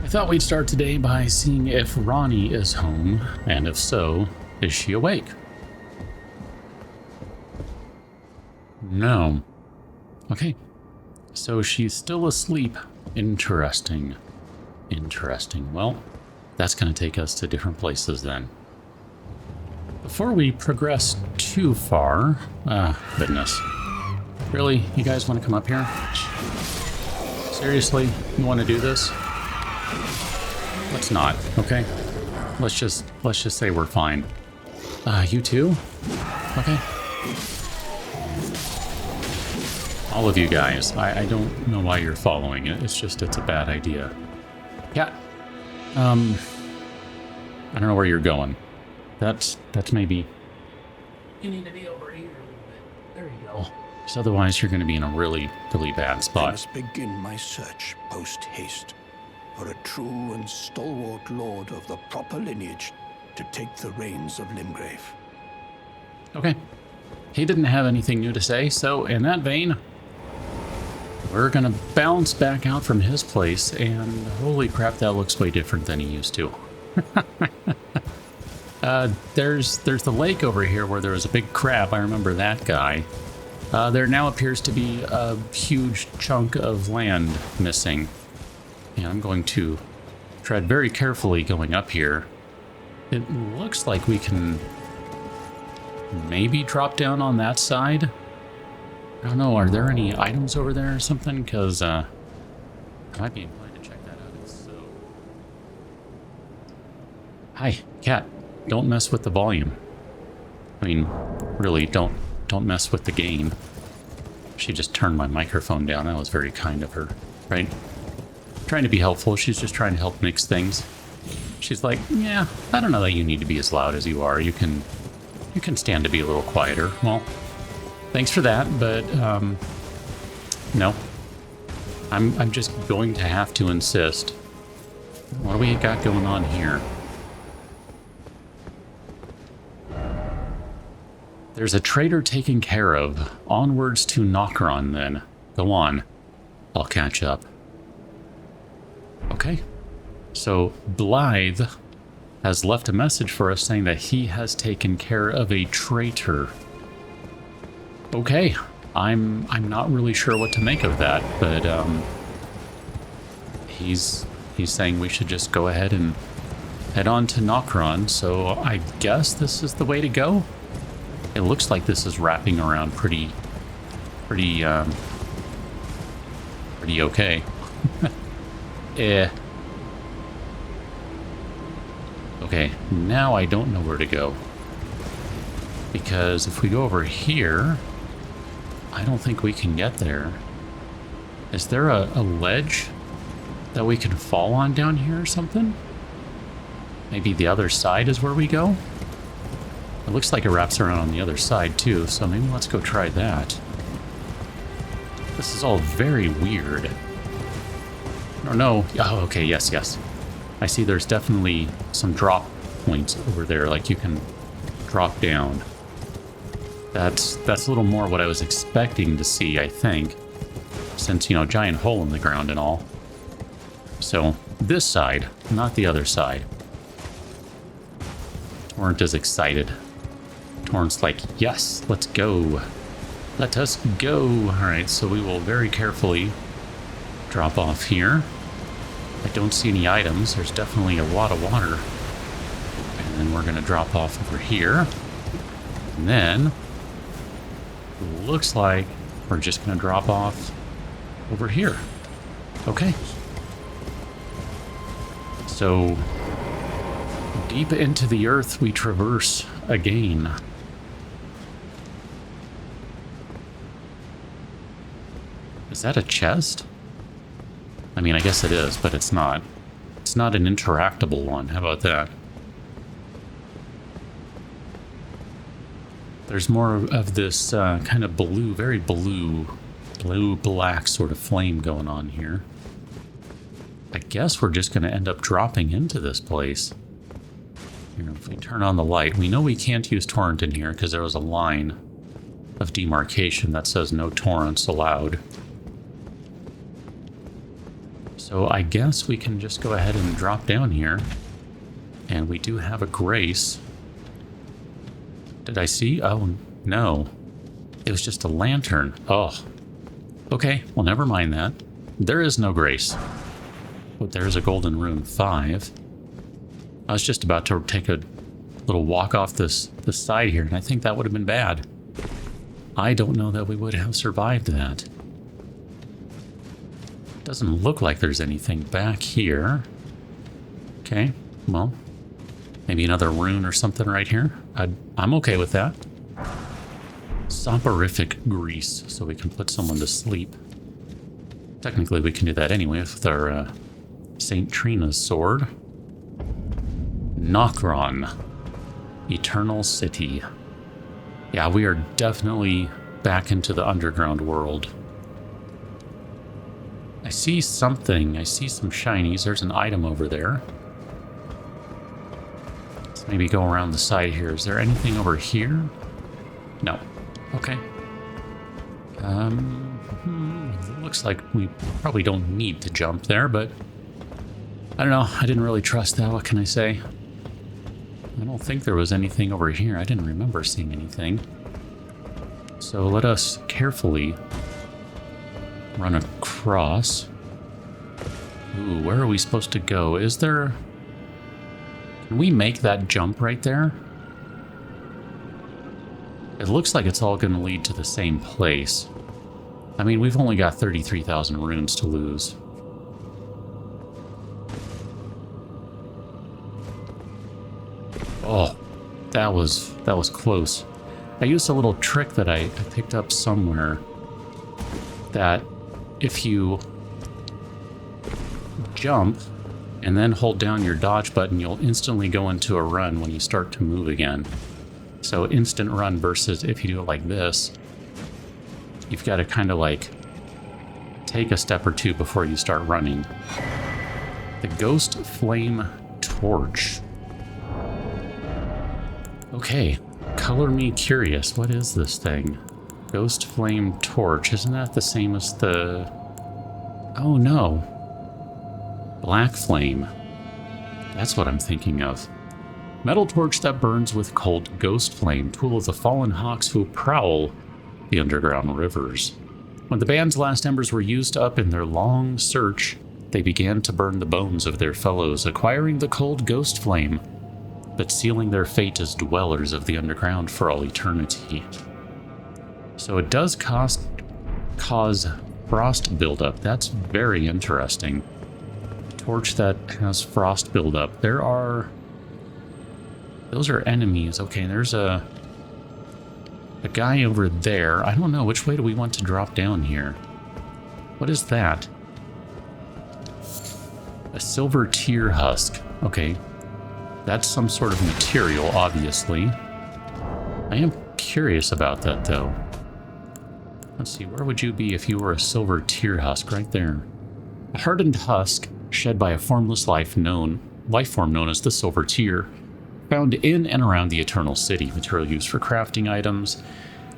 I thought we'd start today by seeing if Ronnie is home, and if so, is she awake? No. Okay, so she's still asleep. Interesting. Interesting. Well, that's going to take us to different places then. Before we progress too far... goodness. Really? You guys want to come up here? Seriously? You want to do this? Let's not, okay? Let's just say we're fine. You too? Okay. All of you guys, I don't know why you're following it. It's a bad idea. Yeah. I don't know where you're going. That's maybe... You need to be over here a little bit. There you go. Because otherwise you're going to be in a really, really bad spot. I must begin my search post-haste for a true and stalwart lord of the proper lineage to take the reins of Limgrave. Okay. He didn't have anything new to say, so in that vein, we're going to bounce back out from his place, and holy crap, that looks way different than he used to. There's the lake over here where there was a big crab. I remember that guy. There now appears to be a huge chunk of land missing. And I'm going to tread very carefully going up here. It looks like we can maybe drop down on that side. I don't know, are there any items over there or something? Because I might be inclined to check that out. So... Hi, cat. Don't mess with the volume. I mean, really, don't mess with the game. She just turned my microphone down. That was very kind of her, right? Trying to be helpful. She's just trying to help mix things. She's like, yeah, I don't know that you need to be as loud as you are. You can stand to be a little quieter. Well, thanks for that, but no. I'm just going to have to insist. What do we got going on here? There's a traitor taken care of. Onwards to Nokron, then. Go on. I'll catch up. Okay. So, Blythe has left a message for us saying that he has taken care of a traitor. Okay. I'm not really sure what to make of that, but he's saying we should just go ahead and head on to Nokron, so I guess this is the way to go. It looks like this is wrapping around pretty okay. Okay, now I don't know where to go. Because if we go over here, I don't think we can get there. Is there a ledge that we can fall on down here or something? Maybe the other side is where we go? It looks like it wraps around on the other side too, so maybe let's go try that. This is all very weird. Oh no. Oh, okay, yes. I see there's definitely some drop points over there, like you can drop down. That's a little more what I was expecting to see, I think. Since, you know, giant hole in the ground and all. So, this side, not the other side. Torrent is excited. Torrent's like, yes, let's go. Let us go. Alright, so we will very carefully drop off here. I don't see any items. There's definitely a lot of water. And then we're going to drop off over here. And then, looks like we're just going to drop off over here. Okay. So, deep into the earth we traverse again. Is that a chest? I mean, I guess it is, but it's not. It's not an interactable one. How about that? There's more of this kind of blue, very blue-black sort of flame going on here. I guess we're just going to end up dropping into this place. You know, if we turn on the light, we know we can't use torrent in here because there was a line of demarcation that says no torrents allowed. So I guess we can just go ahead and drop down here. And we do have a grace. Did I see? Oh, no. It was just a lantern. Oh. Okay, well, never mind that. There is no grace. But there's a golden rune 5. I was just about to take a little walk off this side here, and I think that would have been bad. I don't know that we would have survived that. Doesn't look like there's anything back here. Okay, well, maybe another rune or something right here. I'm okay with that. Soporific grease, so we can put someone to sleep. Technically, we can do that anyway with our St. Trina's sword. Nokron, Eternal City. Yeah, we are definitely back into the underground world. I see something. I see some shinies. There's an item over there. Let's maybe go around the side here. Is there anything over here? No. Okay. It looks like we probably don't need to jump there, but I don't know. I didn't really trust that. What can I say? I don't think there was anything over here. I didn't remember seeing anything. So let us carefully run across. Ooh, where are we supposed to go? Is there... Can we make that jump right there? It looks like it's all going to lead to the same place. I mean, we've only got 33,000 runes to lose. Oh, that was close. I used a little trick that I picked up somewhere, that if you jump and then hold down your dodge button, you'll instantly go into a run when you start to move again. So instant run versus if you do it like this, you've got to kind of like take a step or two before you start running. The Ghost Flame Torch. Okay, color me curious. What is this thing? Ghost Flame Torch. Isn't that the same as the... Oh no. Black Flame. That's what I'm thinking of. Metal torch that burns with cold ghost flame, tool of the fallen hawks who prowl the underground rivers. When the band's last embers were used up in their long search, they began to burn the bones of their fellows, acquiring the cold ghost flame, but sealing their fate as dwellers of the underground for all eternity. So it does cause frost buildup. That's very interesting. Torch that has frost buildup. Those are enemies. Okay, there's a guy over there. I don't know. Which way do we want to drop down here? What is that? A silver tear husk. Okay. That's some sort of material, obviously. I am curious about that, though. Let's see. Where would you be if you were a silver tear husk? Right there. A hardened husk shed by a formless life form known as the silver tear. Found in and around the Eternal City, material used for crafting items.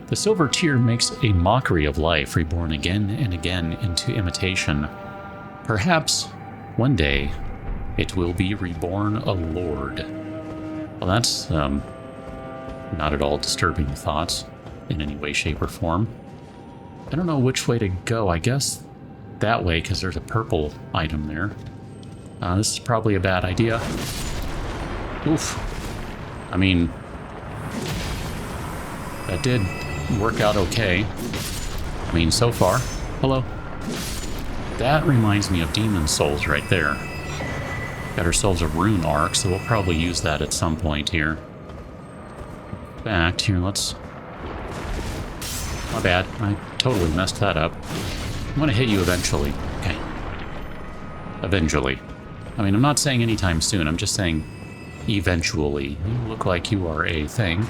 The silver tear makes a mockery of life, reborn again and again into imitation. Perhaps, one day, it will be reborn a lord. Well, that's, not at all disturbing thoughts in any way, shape, or form. I don't know which way to go. I guess that way, because there's a purple item there. This is probably a bad idea. Oof. I mean, that did work out okay. I mean, so far. Hello. That reminds me of Demon Souls right there. Got ourselves a rune arc, so we'll probably use that at some point here. In fact, here, let's... My bad. I totally messed that up. I'm going to hit you eventually. Okay. Eventually. I mean, I'm not saying anytime soon. I'm just saying... eventually. You look like you are a thing.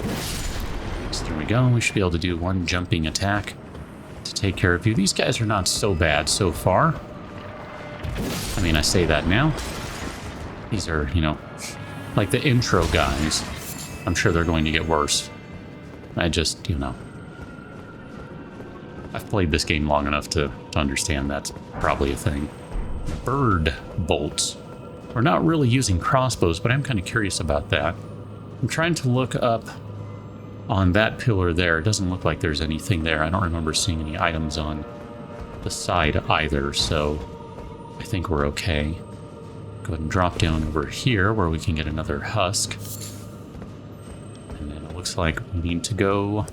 So there we go. We should be able to do one jumping attack to take care of you. These guys are not so bad so far. I mean, I say that now. These are, you know, like the intro guys. I'm sure they're going to get worse. I just, you know. I've played this game long enough to understand that's probably a thing. bird bolts. We're not really using crossbows, but I'm kind of curious about that. I'm trying to look up on that pillar there. It doesn't look like there's anything there. I don't remember seeing any items on the side either, so I think we're okay. Go ahead and drop down over here where we can get another husk. And then it looks like we need to go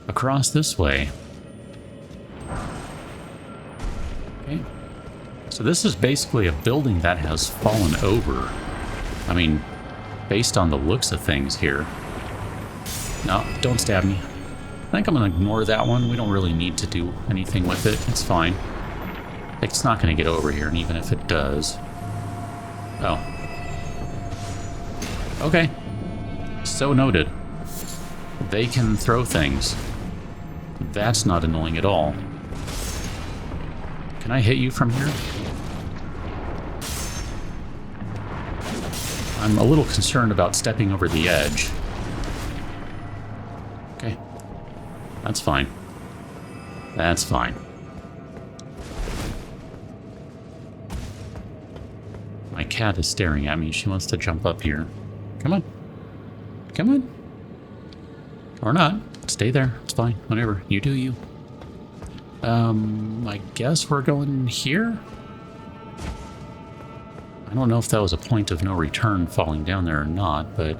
across this way. Okay. So this is basically a building that has fallen over. I mean, based on the looks of things here. No, don't stab me. I think I'm going to ignore that one. We don't really need to do anything with it. It's fine. It's not going to get over here, and even if it does... Oh. Okay. So noted. They can throw things. That's not annoying at all. Can I hit you from here? I'm a little concerned about stepping over the edge. Okay. That's fine. That's fine. My cat is staring at me. She wants to jump up here. Come on. Come on. Or not. Stay there. It's fine. Whatever. You do you. I guess we're going here? I don't know if that was a point of no return falling down there or not, but...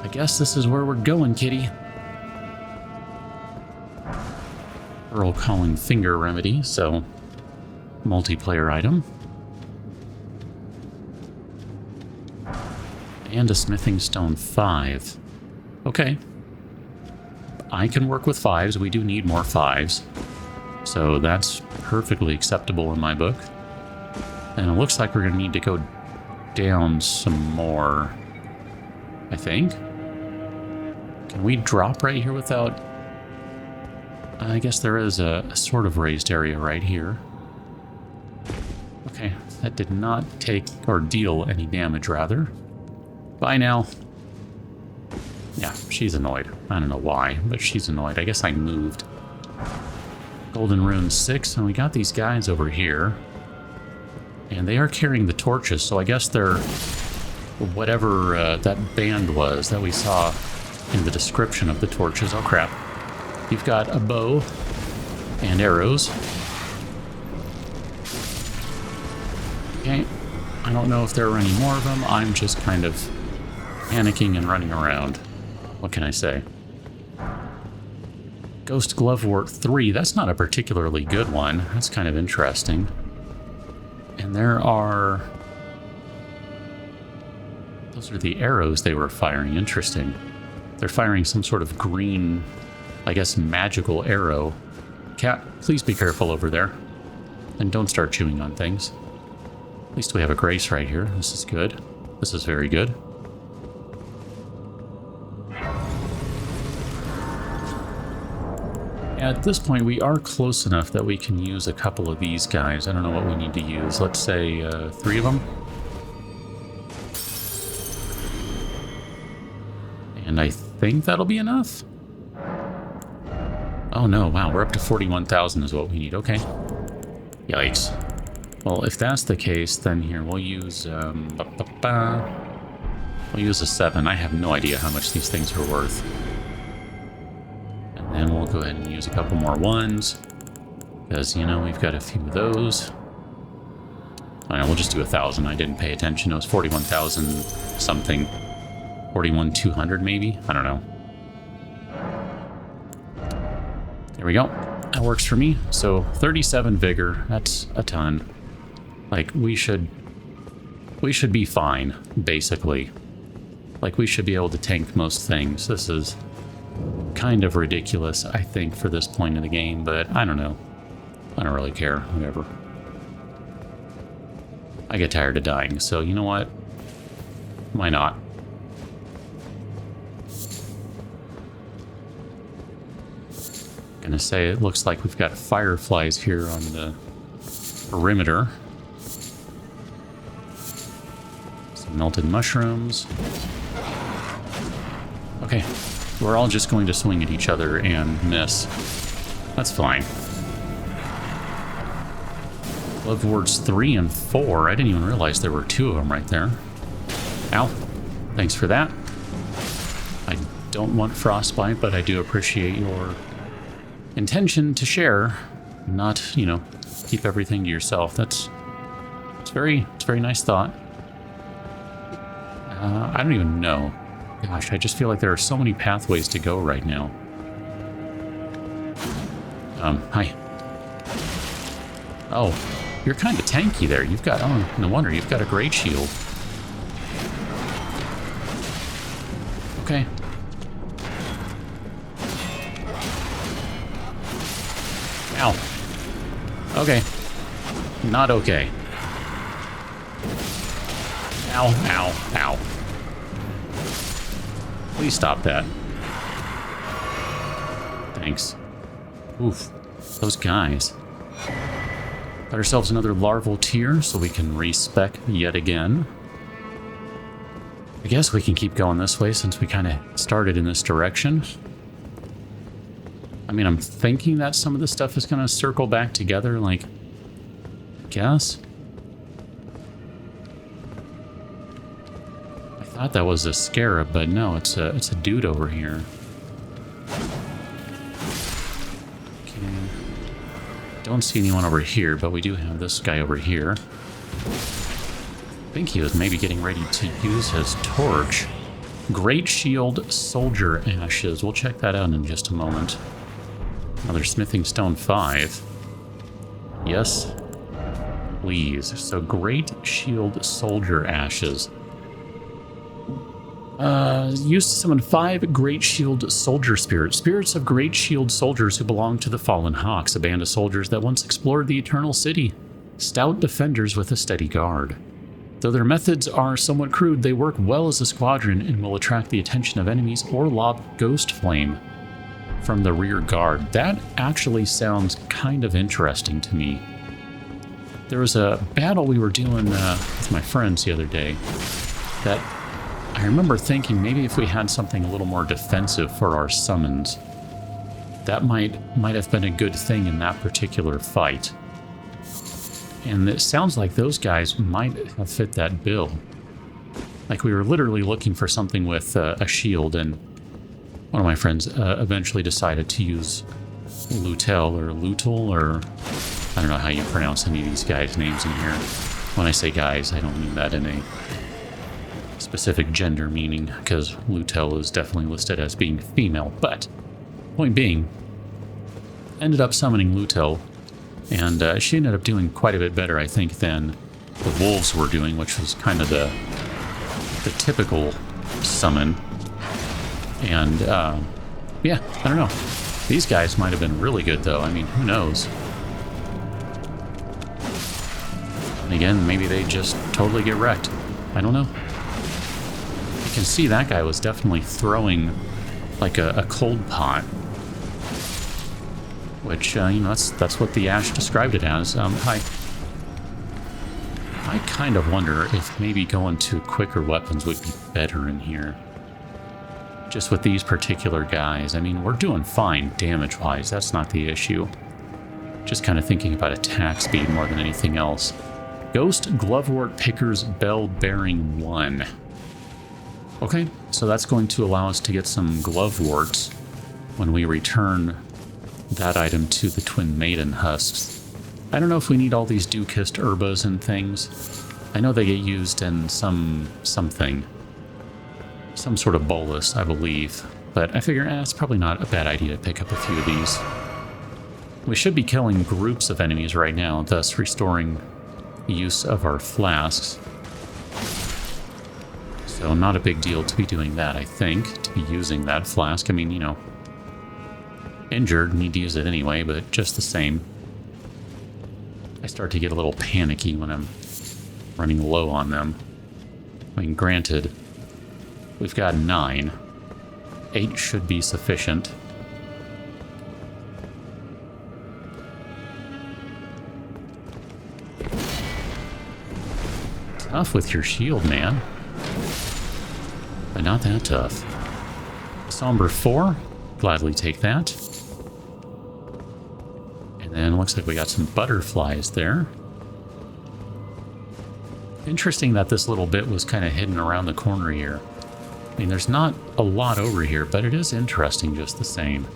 I guess this is where we're going, kitty. Earl calling finger remedy, so... multiplayer item. And a smithing stone 5. Okay. I can work with 5s. We do need more 5s. So that's perfectly acceptable in my book. And it looks like we're going to need to go down some more, I think. Can we drop right here without... I guess there is a sort of raised area right here. Okay, that did not take or deal any damage, rather. Bye now. Yeah, she's annoyed. I don't know why, but she's annoyed. I guess I moved. Golden Rune 6, and we got these guys over here. And they are carrying the torches, so I guess they're whatever that band was that we saw in the description of the torches. Oh crap. You've got a bow and arrows. Okay. I don't know if there are any more of them. I'm just kind of panicking and running around. What can I say? Ghost Glovewort 3. That's not a particularly good one. That's kind of interesting. And there are... those are the arrows they were firing. Interesting. They're firing some sort of green, I guess, magical arrow. Cat, please be careful over there. And don't start chewing on things. At least we have a grace right here. This is good. This is very good. At this point, we are close enough that we can use a couple of these guys. I don't know what we need to use. Let's say 3 of them. And I think that'll be enough. Oh no, wow, we're up to 41,000 is what we need. Okay. Yikes. Well, if that's the case, then here, we'll use... we'll use a 7. I have no idea how much these things are worth. And then we'll go ahead and use a couple more 1s. Because, you know, we've got a few of those. I know, we'll just do 1,000. I didn't pay attention. It was 41,000 something. 41,200 maybe? I don't know. There we go. That works for me. So 37 vigor. That's a ton. Like, we should be fine, basically. Like, we should be able to tank most things. This is kind of ridiculous, I think, for this point in the game, but I don't know. I don't really care. Whatever. I get tired of dying, so you know what? Why not? Gonna say it looks like we've got fireflies here on the perimeter. Some melted mushrooms. Okay, we're all just going to swing at each other and miss. That's fine. Glove wards 3 and 4. I didn't even realize there were 2 of them right there. Ow. Thanks for that. I don't want frostbite, but I do appreciate your intention to share, not, you know, keep everything to yourself. It's very nice thought. I don't even know. Gosh, I just feel like there are so many pathways to go right now. Hi. Oh, you're kind of tanky there. You've got, oh, no wonder, you've got a great shield. Okay. Ow. Okay. Not okay. Ow, ow, ow. Please stop that. Thanks. Oof. Those guys. Got ourselves another larval tier so we can respec yet again. I guess we can keep going this way since we kind of started in this direction. I mean, I'm thinking that some of the stuff is going to circle back together, like, I guess. I thought that was a scarab, but no, it's a dude over here. Okay. Don't see anyone over here, but we do have this guy over here. I think he was maybe getting ready to use his torch. Great Shield Soldier Ashes. We'll check that out in just a moment. Another Smithing Stone 5. Yes, please. So Great Shield Soldier Ashes. Used to summon 5 Great Shield Soldier Spirits. Spirits of Great Shield Soldiers who belong to the Fallen Hawks, a band of soldiers that once explored the Eternal City. Stout defenders with a steady guard. Though their methods are somewhat crude, they work well as a squadron and will attract the attention of enemies or lob Ghost Flame from the rear guard. That actually sounds kind of interesting to me. There was a battle we were doing with my friends the other day that I remember thinking maybe if we had something a little more defensive for our summons, that might have been a good thing in that particular fight. And it sounds like those guys might have fit that bill. Like we were literally looking for something with a shield, and one of my friends eventually decided to use Lutel or Lutel, or I don't know how you pronounce any of these guys' names in here. When I say guys, I don't mean that in a specific gender meaning, because Lutel is definitely listed as being female. But point being, ended up summoning Lutel, and she ended up doing quite a bit better, I think, than the wolves were doing, which was kind of the typical summon. And yeah, I don't know. These guys might have been really good, though. I mean, who knows? And again, maybe they just totally get wrecked. I don't know. You can see that guy was definitely throwing like a cold pot, which you know, that's what the Ash described it as. I kind of wonder if maybe going to quicker weapons would be better in here. Just with these particular guys. I mean, we're doing fine damage-wise. That's not the issue. Just kind of thinking about attack speed more than anything else. Ghost Glovewort Picker's Bell Bearing 1. Okay, so that's going to allow us to get some Gloveworts when we return that item to the Twin Maiden husks. I don't know if we need all these Dew-Kissed Herbas and things. I know they get used in some sort of bolus, I believe. But I figure, it's probably not a bad idea to pick up a few of these. We should be killing groups of enemies right now, thus restoring use of our flasks. So not a big deal to be doing that, I think, to be using that flask. I mean, you know, injured, need to use it anyway, but just the same. I start to get a little panicky when I'm running low on them. I mean, granted, we've got 9. 8 should be sufficient. Tough with your shield, man. But not that tough. Somber 4, gladly take that. And then looks like we got some butterflies there. Interesting that this little bit was kind of hidden around the corner here. I mean, there's not a lot over here, but it is interesting just the same.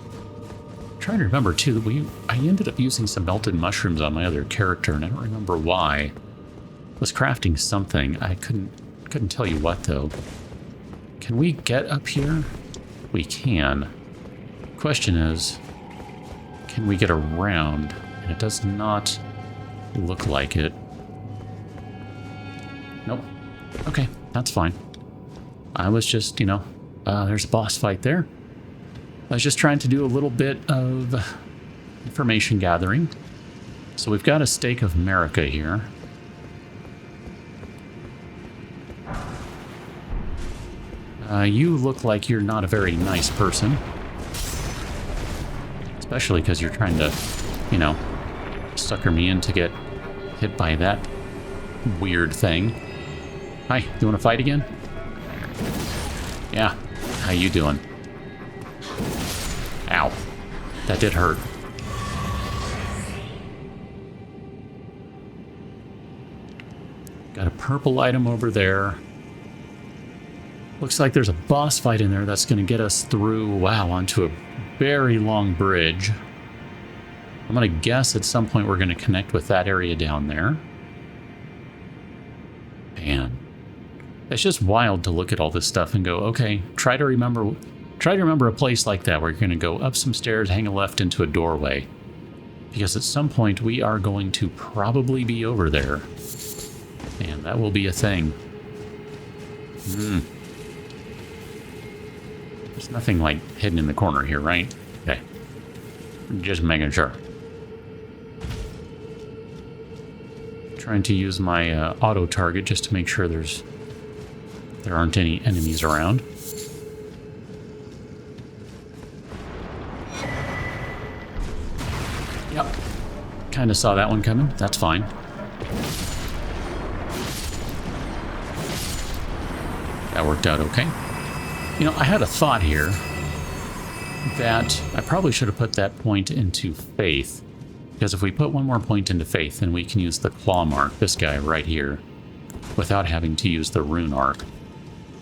I'm trying to remember, too, that I ended up using some melted mushrooms on my other character, and I don't remember why. I was crafting something. I couldn't tell you what, though. Can we get up here? We can. Question is, can we get around? And it does not look like it. Nope. Okay, that's fine. I was just, there's a boss fight there. I was just trying to do a little bit of information gathering. So we've got a stake of America here. You look like you're not a very nice person. Especially because you're trying to, sucker me in to get hit by that weird thing. Hi, you want to fight again? Yeah, how you doing? Ow, that did hurt. Got a purple item over there. Looks like there's a boss fight in there that's going to get us through, wow, onto a very long bridge. I'm going to guess at some point we're going to connect with that area down there. Man, it's just wild to look at all this stuff and go, okay, try to remember a place like that where you're going to go up some stairs, hang a left into a doorway. Because at some point we are going to probably be over there. And that will be a thing. There's nothing like hidden in the corner here, right? Okay. Just making sure. Trying to use my auto target just to make sure there aren't any enemies around. Yep. Kind of saw that one coming. That's fine. That worked out okay. I had a thought here that I probably should have put that point into faith. Because if we put one more point into faith, then we can use the claw mark, this guy right here, without having to use the rune arc.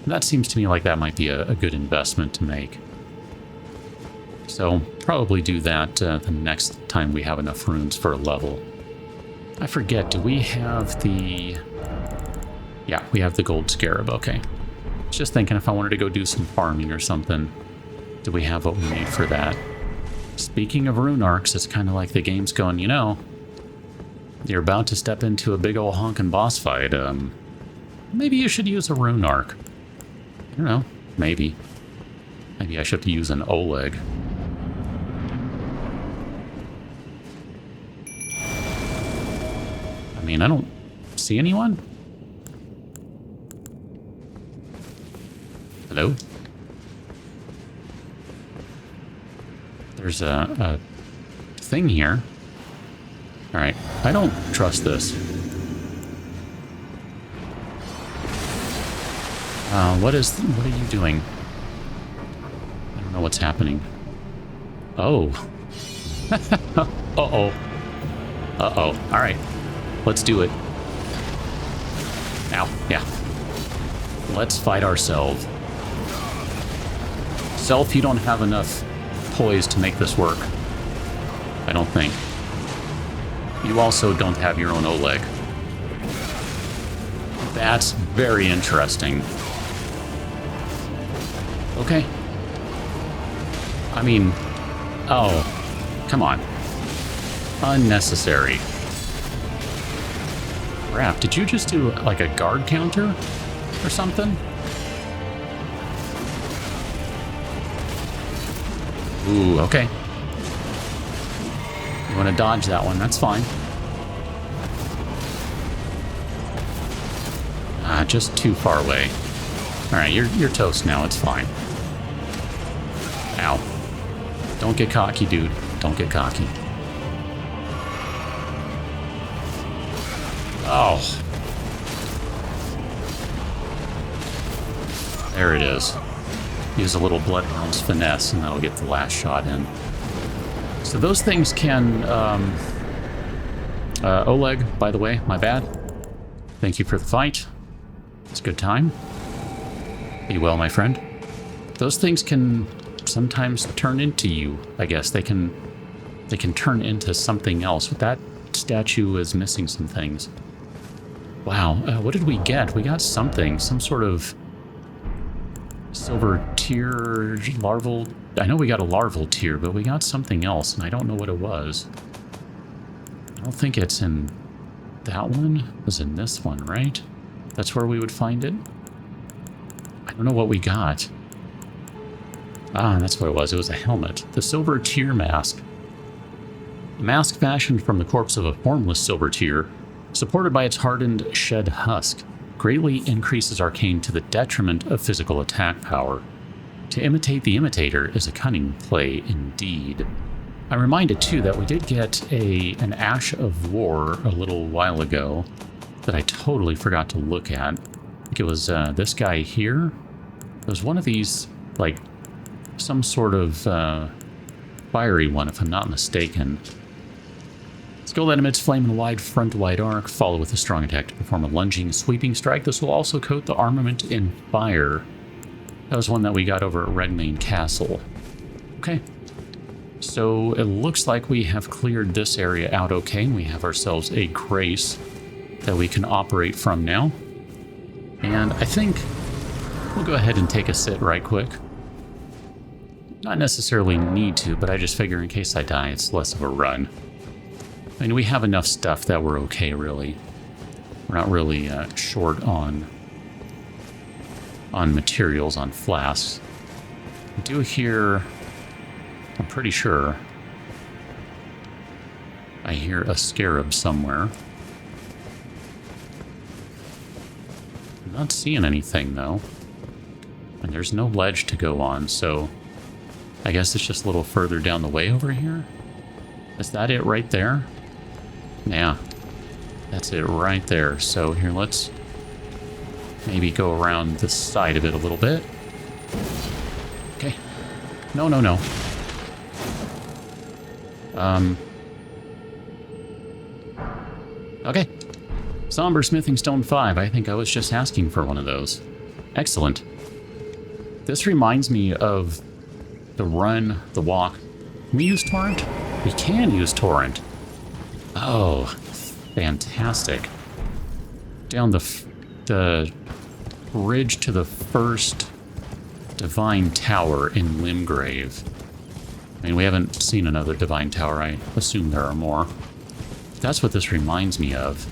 And that seems to me like that might be a good investment to make. So probably do that the next time we have enough runes for a level. I forget, do we have the... Yeah, we have the gold scarab, okay. Just thinking if I wanted to go do some farming or something, do we have what we need for that? Speaking of rune arcs, it's kind of like the game's going, you're about to step into a big ol' honkin' boss fight. Maybe you should use a rune arc. I don't know, maybe. Maybe I should use an Oleg. I mean, I don't see anyone. Hello? There's a thing here. Alright, I don't trust this. What are you doing? I don't know what's happening. Oh. Uh-oh. Uh-oh. Alright. Let's do it. Ow. Yeah. Let's fight ourselves. Self, you don't have enough poise to make this work. I don't think. You also don't have your own Oleg. That's very interesting. Okay. I mean, oh, come on. Unnecessary. Crap, did you just do like a guard counter or something? Ooh, okay. You want to dodge that one, that's fine. Just too far away. Alright, you're toast now, it's fine. Ow. Don't get cocky, dude. Don't get cocky. Oh. There it is. Use a little Bloodhound's finesse, and that'll get the last shot in. So those things can... Oleg, by the way, my bad. Thank you for the fight. It's a good time. Be well, my friend. Those things can sometimes turn into you, I guess. They can turn into something else. That statue is missing some things. Wow, what did we get? We got something, some sort of silver tear, larval. I know we got a larval tear, but we got something else, and I don't know what it was. I don't think it's in that one. It was in this one, right? That's where we would find it. I don't know what we got. Ah, that's what it was. It was a helmet. The silver tear mask. A mask fashioned from the corpse of a formless silver tear, supported by its hardened shed husk, greatly increases arcane to the detriment of physical attack power. To imitate the imitator is a cunning play indeed. I'm reminded too that we did get an Ash of War a little while ago that I totally forgot to look at. I think it was this guy here. It was one of these, like, some sort of fiery one, if I'm not mistaken. Skill that emits flame in a wide front wide arc, follow with a strong attack to perform a lunging, sweeping strike. This will also coat the armament in fire. That was one that we got over at Redmane Castle. Okay. So it looks like we have cleared this area out okay, and we have ourselves a grace that we can operate from now. And I think we'll go ahead and take a sit right quick. Not necessarily need to, but I just figure in case I die, it's less of a run. I mean, we have enough stuff that we're okay, really. We're not really short on materials, on flasks. I do hear... I'm pretty sure I hear a scarab somewhere. I'm not seeing anything, though. And there's no ledge to go on, so I guess it's just a little further down the way over here. Is that it right there? Yeah, that's it right there. So here, let's maybe go around the side of it a little bit. Okay. No, no, no. Okay. Somber Smithing Stone 5. I think I was just asking for one of those. Excellent. This reminds me of the run, the walk. Can we use Torrent? We can use Torrent. Oh, fantastic. Down the bridge to the first Divine Tower in Limgrave. I mean, we haven't seen another Divine Tower. I assume there are more. That's what this reminds me of.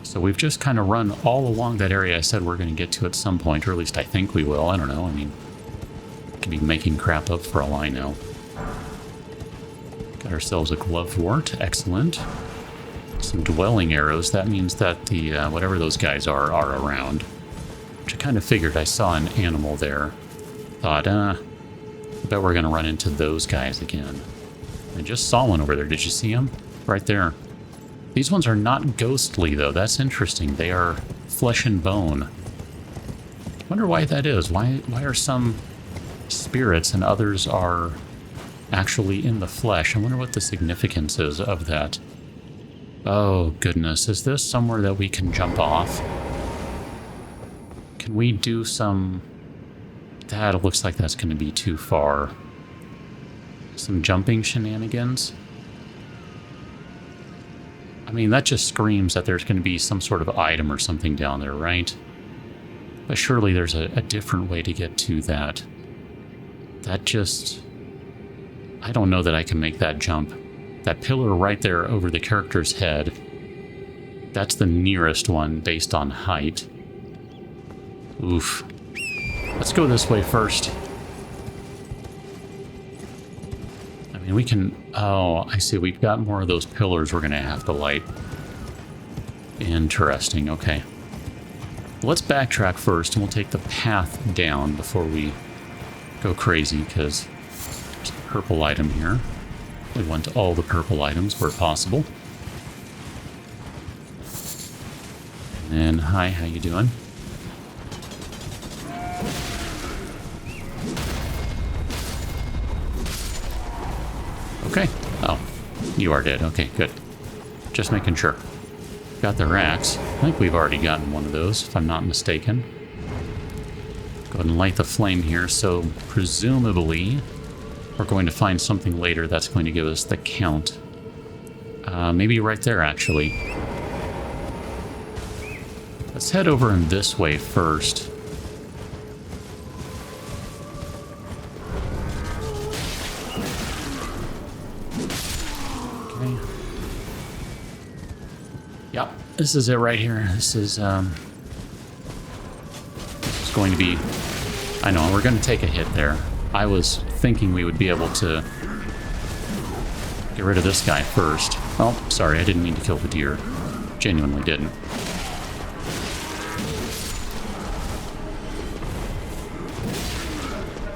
So we've just kind of run all along that area I said we're going to get to at some point, or at least I think we will. I don't know. I mean, could be making crap up for all I know. Got ourselves a glovewort. Excellent. Some dwelling arrows. That means that the whatever those guys are around. Which I kind of figured. I saw an animal there. Thought, I bet we're going to run into those guys again. I just saw one over there. Did you see him? Right there. These ones are not ghostly, though. That's interesting. They are flesh and bone. Wonder why that is. Why are some spirits and others are actually in the flesh? I wonder what the significance is of that. Oh, goodness. Is this somewhere that we can jump off? Can we do some... That looks like that's going to be too far. Some jumping shenanigans? I mean, that just screams that there's going to be some sort of item or something down there, right? But surely there's a different way to get to that. That just... I don't know that I can make that jump. That pillar right there over the character's head, that's the nearest one based on height. Oof. Let's go this way first. I mean, we can... Oh, I see. We've got more of those pillars we're going to have to light. Interesting. Okay. Let's backtrack first, and we'll take the path down before we go crazy, because there's a purple item here. We want all the purple items where possible. And then, hi, how you doing? Okay. Oh, you are dead. Okay, good. Just making sure. got their axe. I think we've already gotten one of those, if I'm not mistaken. Go ahead and light the flame here, so presumably we're going to find something later that's going to give us the count. Maybe right there, actually. Let's head over in this way first. Okay. Yep, this is it right here. This is going to be... I know, we're going to take a hit there. I was thinking we would be able to get rid of this guy first. Oh, sorry, I didn't mean to kill the deer. Genuinely didn't.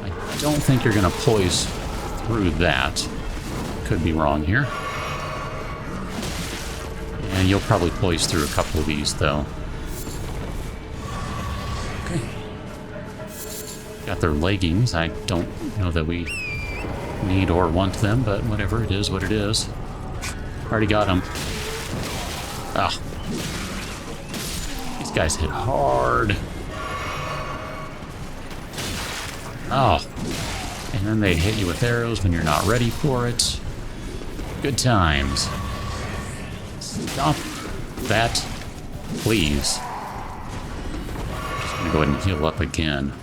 I don't think you're going to poise through that. Could be wrong here. And you'll probably poise through a couple of these, though. Okay. Got their leggings. I don't know that we need or want them, but whatever, it is what it is. Already got them. Ah. These guys hit hard. Oh. And then they hit you with arrows when you're not ready for it. Good times. Stop that, please. Just gonna go ahead and heal up again.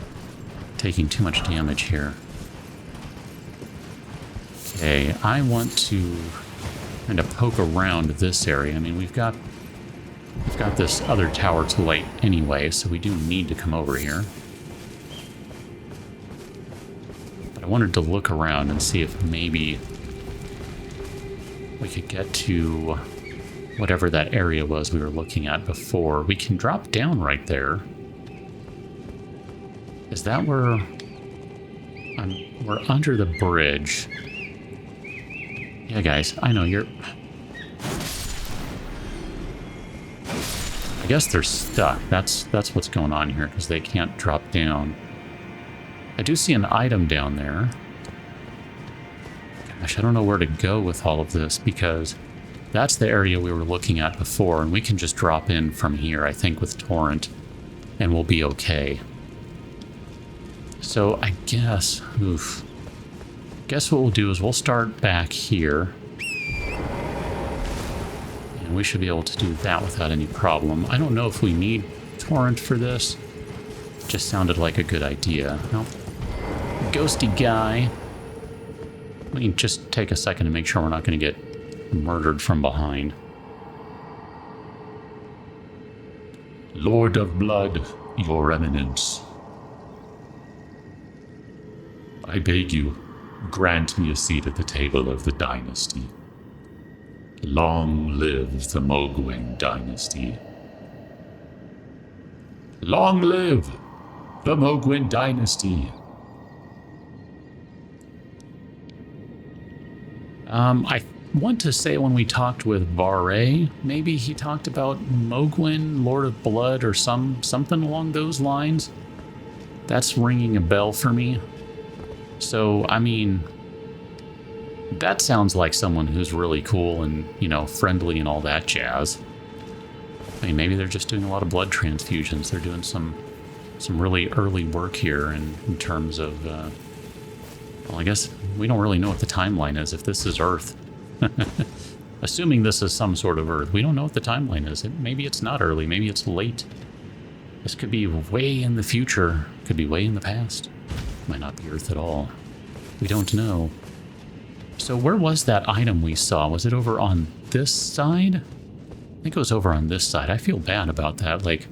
Taking too much damage here. Okay, I want to kind of poke around this area. I mean, we've got this other tower to light anyway, so we do need to come over here. But I wanted to look around and see if maybe we could get to whatever that area was we were looking at before. We can drop down right there. Is that where... we're under the bridge. Yeah, guys, I know you're... I guess they're stuck. That's what's going on here, because they can't drop down. I do see an item down there. Gosh, I don't know where to go with all of this, because that's the area we were looking at before, and we can just drop in from here, I think, with Torrent, and we'll be okay. So I guess, guess what we'll do is we'll start back here. And we should be able to do that without any problem. I don't know if we need Torrent for this. Just sounded like a good idea. Nope. Ghosty guy. We can just take a second to make sure we're not going to get murdered from behind. Lord of Blood, your eminence. I beg you, grant me a seat at the table of the dynasty. Long live the Mogwin dynasty. Long live the Mogwin dynasty. I want to say when we talked with Vare, maybe he talked about Mogwin, Lord of Blood, or something along those lines. That's ringing a bell for me. So, I mean, that sounds like someone who's really cool and, you know, friendly and all that jazz. I mean, maybe they're just doing a lot of blood transfusions. They're doing some really early work here in terms of, well, I guess we don't really know what the timeline is if this is Earth. Assuming this is some sort of Earth. We don't know what the timeline is. Maybe it's not early. Maybe it's late. This could be way in the future. Could be way in the past. Might not be Earth at all. We don't know. So where was that item we saw? Was it over on this side? I think it was over on this side. I feel bad about that. Like,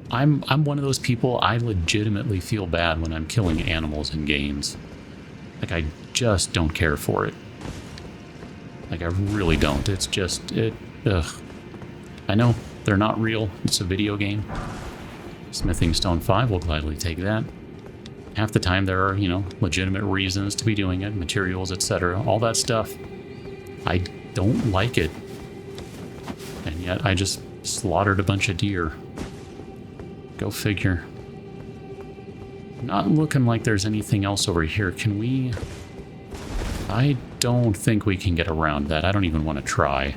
I'm one of those people, I legitimately feel bad when I'm killing animals in games. Like, I just don't care for it. Like, I really don't. It's just, ugh. I know, they're not real. It's a video game. Smithing Stone 5 will gladly take that. Half the time there are, you know, legitimate reasons to be doing it, materials, etc., all that stuff. I don't like it. And yet I just slaughtered a bunch of deer. Go figure. Not looking like there's anything else over here. Can we... I don't think we can get around that. I don't even want to try.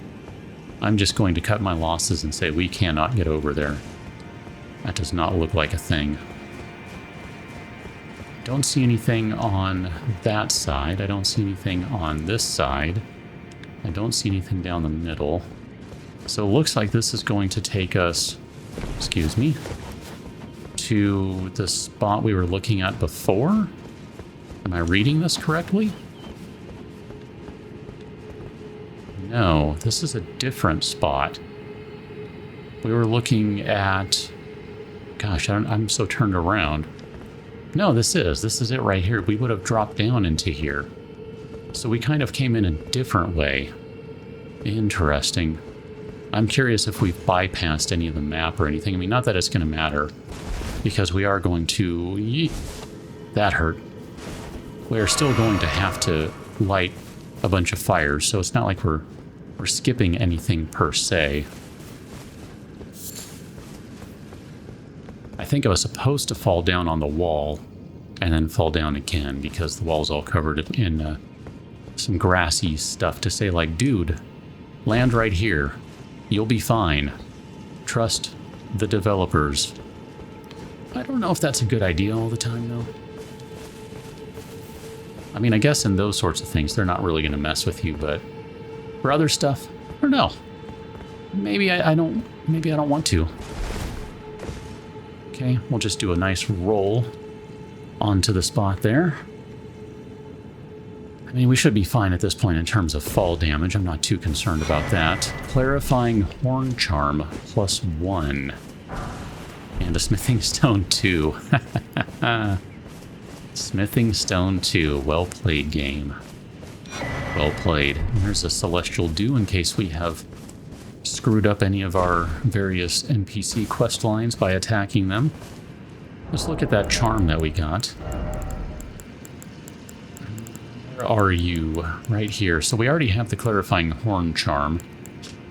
I'm just going to cut my losses and say we cannot get over there. That does not look like a thing. Don't see anything on that side. I don't see anything on this side. I don't see anything down the middle. So it looks like this is going to take us, excuse me, to the spot we were looking at before. Am I reading this correctly? No, this is a different spot. We were looking at... Gosh, I'm so turned around. No, this is it right here. We would have dropped down into here. So we kind of came in a different way. Interesting. I'm curious if we've bypassed any of the map or anything. I mean, not that it's going to matter, because we are going to... Yeet, that hurt. We are still going to have to light a bunch of fires, so it's not like we're skipping anything per se. I think I was supposed to fall down on the wall and then fall down again, because the wall's all covered in some grassy stuff to say, like, dude, land right here. You'll be fine. Trust the developers. I don't know if that's a good idea all the time, though. I mean, I guess in those sorts of things, they're not really going to mess with you, but for other stuff, I don't know. Maybe I don't want to. Okay, we'll just do a nice roll onto the spot there. I mean, we should be fine at this point in terms of fall damage. I'm not too concerned about that. Clarifying Horn Charm +1. And a Smithing Stone 2. Smithing Stone 2. Well played, game. Well played. And there's a Celestial Dew in case we have screwed up any of our various NPC quest lines by attacking them. Let's look at that charm that we got. Where are you? Right here. So we already have the Clarifying Horn Charm,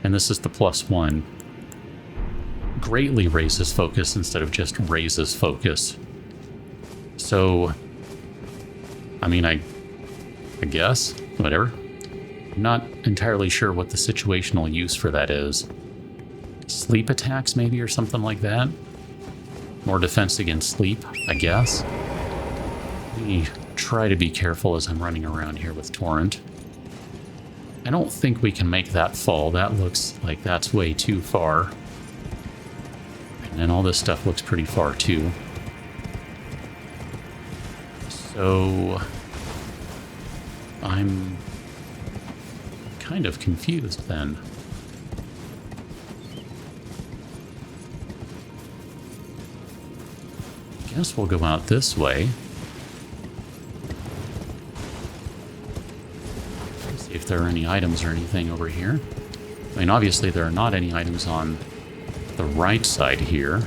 and this is the +1. Greatly raises focus instead of just raises focus. So, I mean, I guess, whatever. I'm not entirely sure what the situational use for that is. Sleep attacks, maybe, or something like that? More defense against sleep, I guess. Let me try to be careful as I'm running around here with Torrent. I don't think we can make that fall. That looks like that's way too far. And then all this stuff looks pretty far, too. So I'm kind of confused then. Guess we'll go out this way. See if there are any items or anything over here. I mean, obviously there are not any items on the right side here.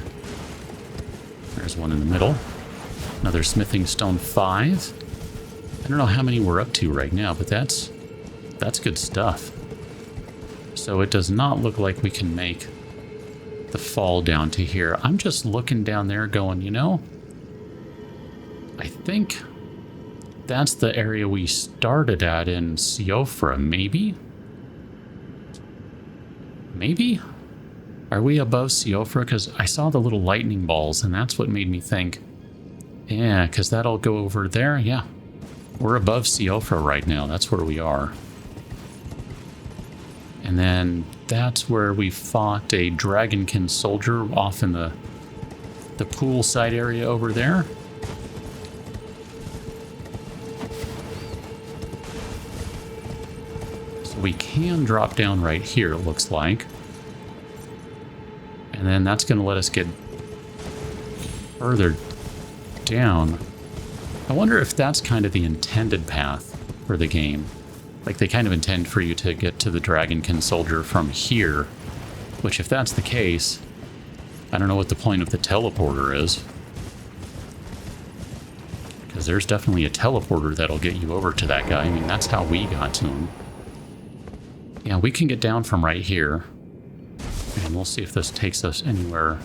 There's one in the middle. Another Smithing Stone 5. I don't know how many we're up to right now, but that's good stuff. So it does not look like we can make the fall down to here. I'm just looking down there going, you know, I think that's the area we started at in Siofra, maybe? Maybe? Are we above Siofra? Because I saw the little lightning balls, and that's what made me think, yeah, because that'll go over there. Yeah, we're above Siofra right now. That's where we are. And then that's where we fought a Dragonkin soldier off in the poolside area over there. So we can drop down right here, it looks like. And then that's going to let us get further down. I wonder if that's kind of the intended path for the game. Like, they kind of intend for you to get to the Dragonkin soldier from here. Which, if that's the case, I don't know what the point of the teleporter is. Because there's definitely a teleporter that'll get you over to that guy. I mean, that's how we got to him. Yeah, we can get down from right here. And we'll see if this takes us anywhere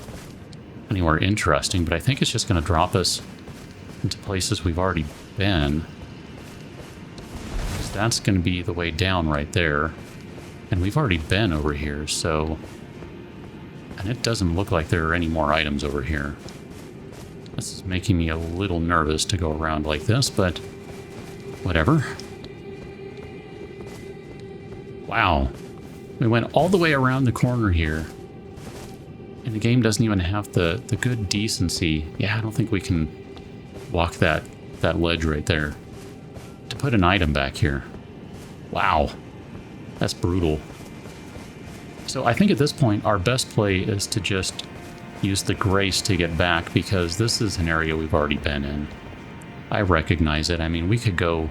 interesting. But I think it's just going to drop us into places we've already been. That's going to be the way down right there. And we've already been over here, so... And it doesn't look like there are any more items over here. This is making me a little nervous to go around like this, but... whatever. Wow. We went all the way around the corner here. And the game doesn't even have the good decency. Yeah, I don't think we can walk that ledge right there. To put an item back here. Wow. That's brutal. So I think at this point, our best play is to just use the grace to get back, because this is an area we've already been in. I recognize it. I mean, we could go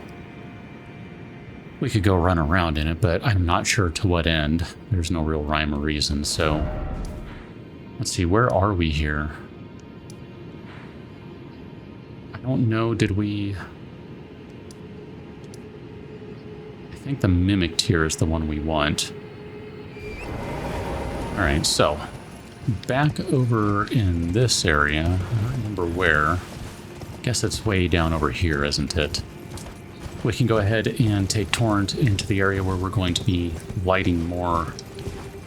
run around in it, but I'm not sure to what end. There's no real rhyme or reason, so... Let's see, where are we here? I don't know, did we... I think the Mimic tier is the one we want. Alright, so... back over in this area, I don't remember where. I guess it's way down over here, isn't it? We can go ahead and take Torrent into the area where we're going to be lighting more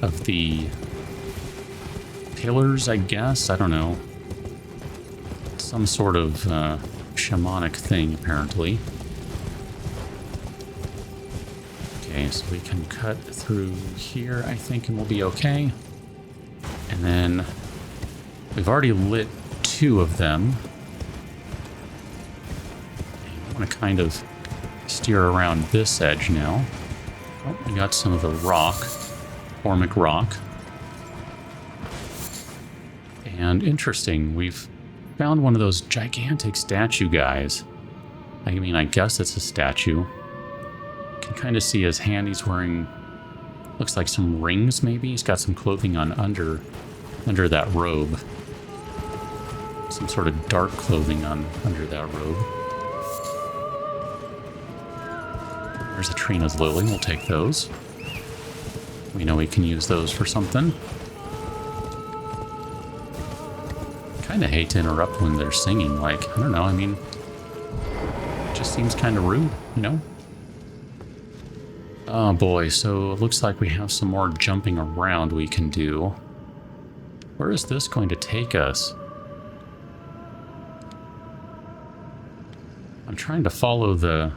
of the pillars, I guess? I don't know. Some sort of shamanic thing, apparently. Okay, so we can cut through here, I think, and we'll be okay. And then we've already lit 2 of them. I want to kind of steer around this edge now. Oh, we got some of the rock, formic rock. And interesting, we've found one of those gigantic statue guys. I mean, I guess it's a statue. You can kind of see his hand, he's wearing, looks like some rings maybe. He's got some clothing on under that robe. Some sort of dark clothing on under that robe. There's a Trina's Lily, we'll take those. We know we can use those for something. Kind of hate to interrupt when they're singing, like, I don't know, I mean, it just seems kind of rude, you know? Oh boy, so it looks like we have some more jumping around we can do. Where is this going to take us? I'm trying to follow the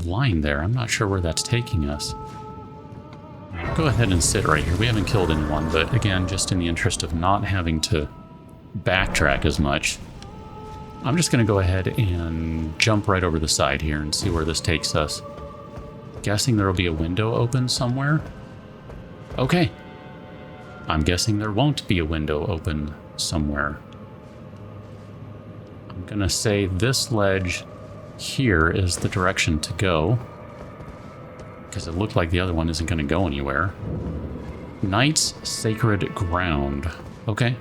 line there. I'm not sure where that's taking us. Go ahead and sit right here. We haven't killed anyone, but again, just in the interest of not having to backtrack as much, I'm just going to go ahead and jump right over the side here and see where this takes us. Guessing there will be a window open somewhere. Okay. I'm guessing there won't be a window open somewhere. I'm going to say this ledge here is the direction to go, because it looked like the other one isn't going to go anywhere. Knight's Sacred Ground. Okay.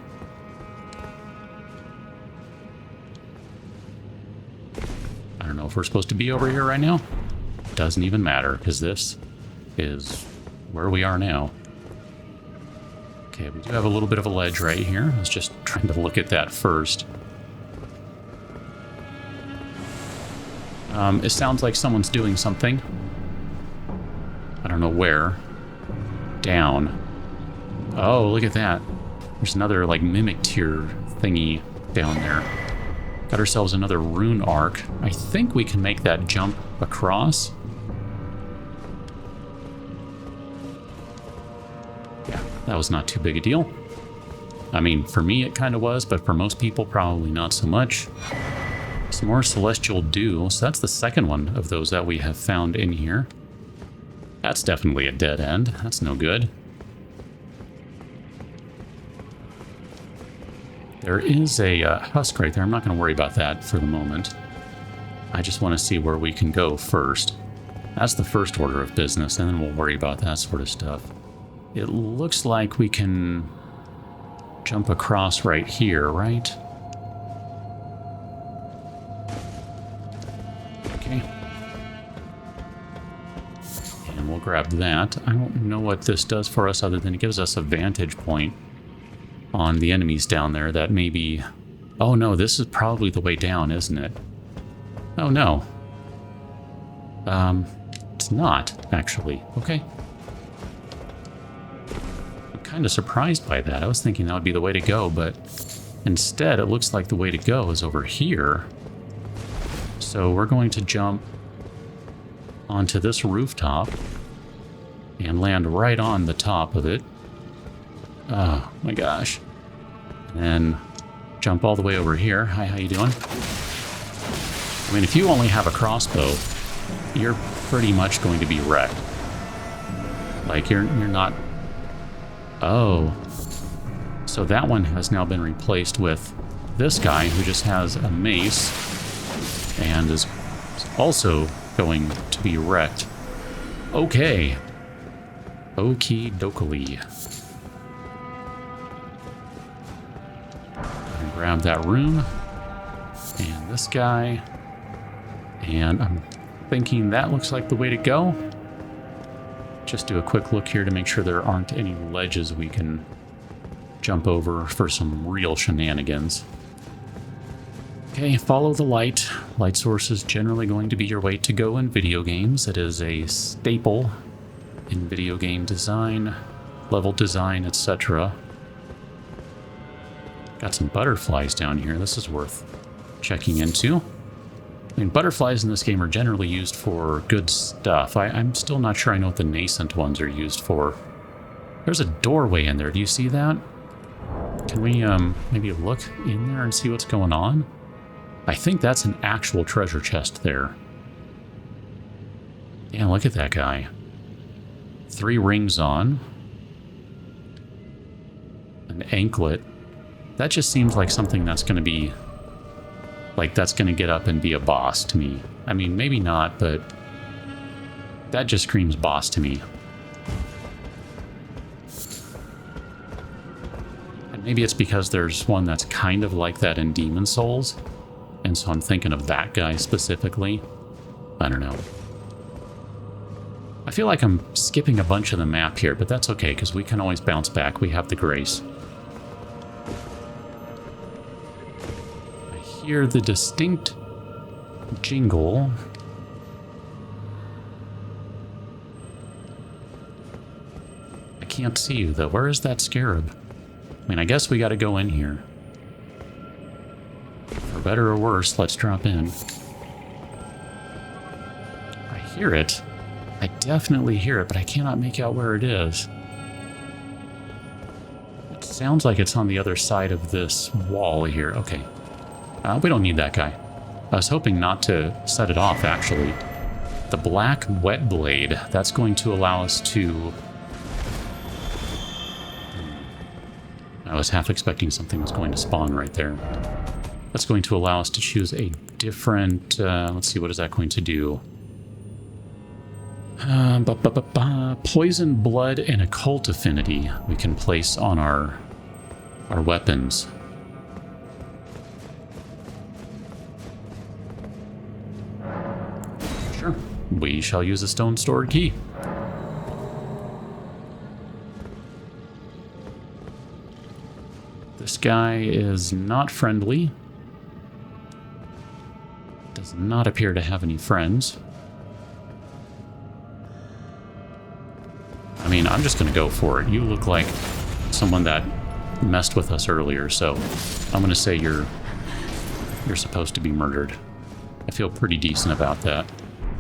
I don't know if we're supposed to be over here right now. Doesn't even matter, because this is where we are now. Okay, we do have a little bit of a ledge right here. I was just trying to look at that first. It sounds like someone's doing something. I don't know where. Down. Oh, look at that. There's another, like, Mimic tier thingy down there. Got ourselves another rune arc. I think we can make that jump across. Yeah, that was not too big a deal. I mean, for me it kind of was, but for most people probably not so much. Some more Celestial Dew. So that's the second one of those that we have found in here. That's definitely a dead end. That's no good. There is a husk right there. I'm not going to worry about that for the moment. I just want to see where we can go first. That's the first order of business, and then we'll worry about that sort of stuff. It looks like we can jump across right here, right? Okay. And we'll grab that. I don't know what this does for us other than it gives us a vantage point on the enemies down there that maybe... Oh no, this is probably the way down, isn't it? Oh no. It's not, actually. Okay. kind of surprised by that. I was thinking that would be the way to go, but instead it looks like the way to go is over here. So we're going to jump onto this rooftop and land right on the top of it. Oh my gosh. And then jump all the way over here. Hi, how you doing? I mean, if you only have a crossbow, you're pretty much going to be wrecked. Like, you're not... Oh. So that one has now been replaced with this guy who just has a mace and is also going to be wrecked. Okay. Okie dokie. Grab that room. And this guy. And I'm thinking that looks like the way to go. Just do a quick look here to make sure there aren't any ledges we can jump over for some real shenanigans. Okay, follow the light. Light source is generally going to be your way to go in video games. It is a staple in video game design, level design, etc. Got some butterflies down here. This is worth checking into. I mean, butterflies in this game are generally used for good stuff. I'm still not sure I know what the nascent ones are used for. There's a doorway in there. Do you see that? Can we maybe look in there and see what's going on? I think that's an actual treasure chest there. Yeah, look at that guy. 3 rings on. An anklet. That just seems like something that's going to be... Like, that's going to get up and be a boss to me. I mean, maybe not, but... That just screams boss to me. And maybe it's because there's one that's kind of like that in Demon Souls. And so I'm thinking of that guy specifically. I don't know. I feel like I'm skipping a bunch of the map here, but that's okay, because we can always bounce back. We have the grace. I hear the distinct jingle. I can't see you, though. Where is that scarab? I mean, I guess we got to go in here. For better or worse, let's drop in. I hear it. I definitely hear it, but I cannot make out where it is. It sounds like it's on the other side of this wall here. Okay. We don't need that guy. I was hoping not to set it off, actually. The black wet blade. That's going to allow us to... I was half expecting something was going to spawn right there. That's going to allow us to choose a different... let's see, what is that going to do? Poison, blood, and occult affinity we can place on our weapons. Sure. We shall use a stone stored key. This guy is not friendly. Does not appear to have any friends. I mean, I'm just going to go for it. You look like someone that messed with us earlier, so I'm going to say you're supposed to be murdered. I feel pretty decent about that.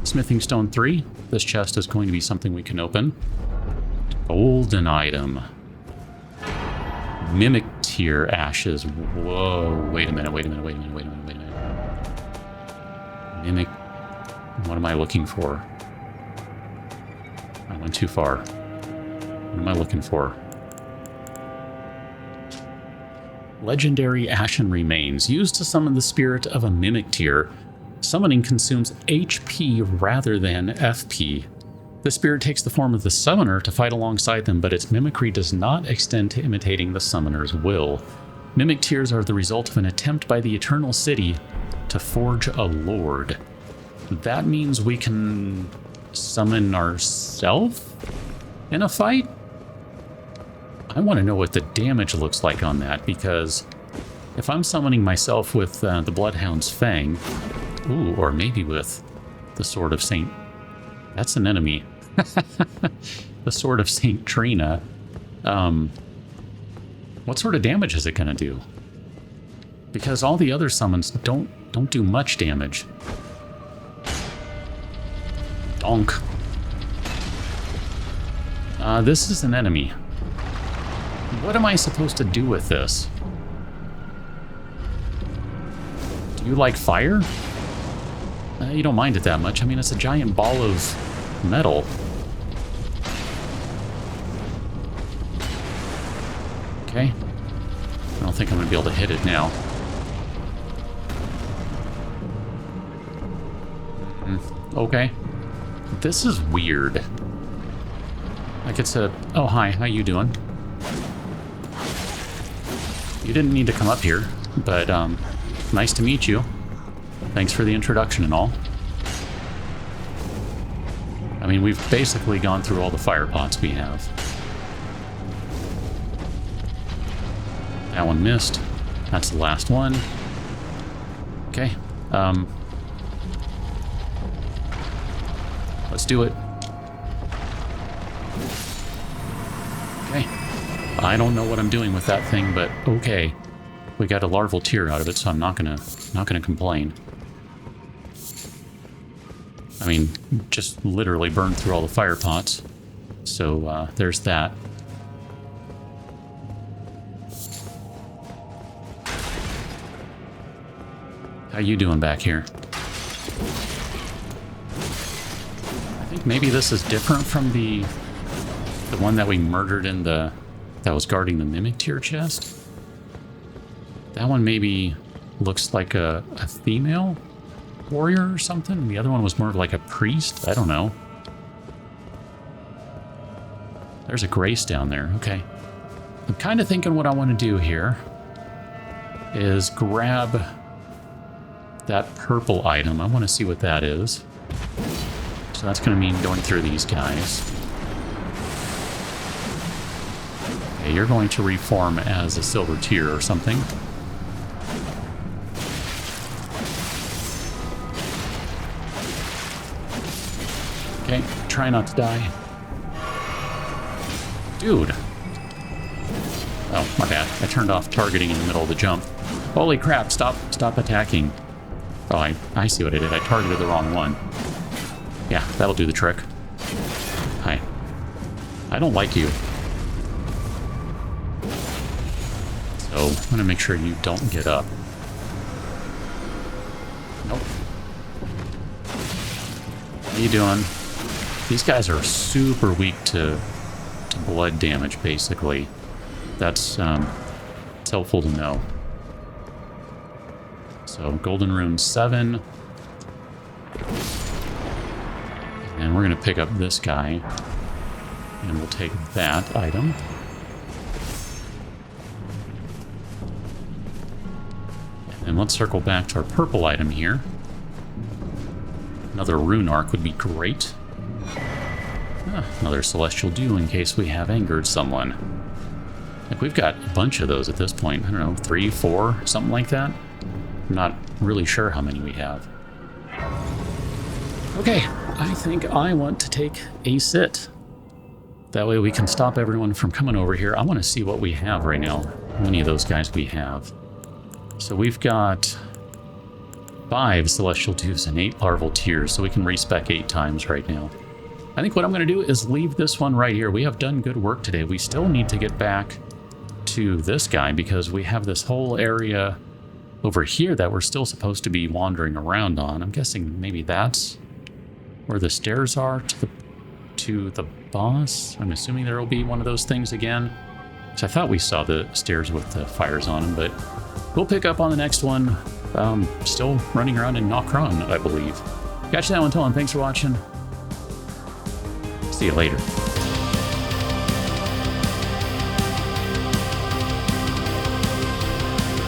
Smithing Stone 3. This chest is going to be something we can open. Golden item. Mimic Tear ashes. Whoa, wait a minute. Mimic. What am I looking for? I went too far. What am I looking for? Legendary Ashen Remains. Used to summon the spirit of a Mimic Tear. Summoning consumes HP rather than FP. The spirit takes the form of the summoner to fight alongside them, but its mimicry does not extend to imitating the summoner's will. Mimic Tears are the result of an attempt by the Eternal City to forge a lord. That means we can summon ourselves in a fight? I want to know what the damage looks like on that, because if I'm summoning myself with the Bloodhound's Fang, ooh, or maybe with the Sword of Saint... That's an enemy. The Sword of Saint Trina. What sort of damage is it going to do? Because all the other summons don't do much damage. Donk. This is an enemy. What am I supposed to do with this? Do you like fire? You don't mind it that much. I mean, it's a giant ball of metal. Okay. I don't think I'm going to be able to hit it now. Okay. This is weird. Like it's a... Oh, hi. How you doing? You didn't need to come up here, but nice to meet you. Thanks for the introduction and all. I mean, we've basically gone through all the fire pots we have. That one missed. That's the last one. Okay. Let's do it. Okay. I don't know what I'm doing with that thing, but okay. We got a larval tear out of it, so I'm not gonna complain. I mean, just literally burned through all the fire pots. So there's that. How you doing back here? I think maybe this is different from the one that we murdered in the... that was guarding the mimic tier chest. That one maybe looks like a female warrior or something. The other one was more like a priest. I don't know. There's a grace down there. Okay. I'm kind of thinking what I want to do here is grab that purple item. I want to see what that is. So that's going to mean going through these guys. Okay, you're going to reform as a silver tier or something. Okay, try not to die. Dude. Oh, my bad. I turned off targeting in the middle of the jump. Holy crap, stop attacking. Oh, I see what I did. I targeted the wrong one. Yeah, that'll do the trick. Hi. I don't like you. So, I'm gonna make sure you don't get up. Nope. How you doing? These guys are super weak to blood damage, basically. That's it's helpful to know. So, Golden Rune 7. And we're going to pick up this guy. And we'll take that item. And let's circle back to our purple item here. Another rune arc would be great. Another celestial dew in case we have angered someone. Like, we've got a bunch of those at this point. I don't know, 3, 4, something like that. I'm not really sure how many we have. Okay, I think I want to take a sit. That way we can stop everyone from coming over here. I want to see what we have right now. How many of those guys we have. So we've got 5 celestial dews and 8 larval tears, so we can respec 8 times right now. I think what I'm going to do is leave this one right here. We have done good work today. We still need to get back to this guy because we have this whole area over here that we're still supposed to be wandering around on. I'm guessing maybe that's where the stairs are to the boss. I'm assuming there will be one of those things again. So I thought we saw the stairs with the fires on them, but we'll pick up on the next one. Still running around in Nokron, I believe. Catch that one, until then. Thanks for watching. See you later.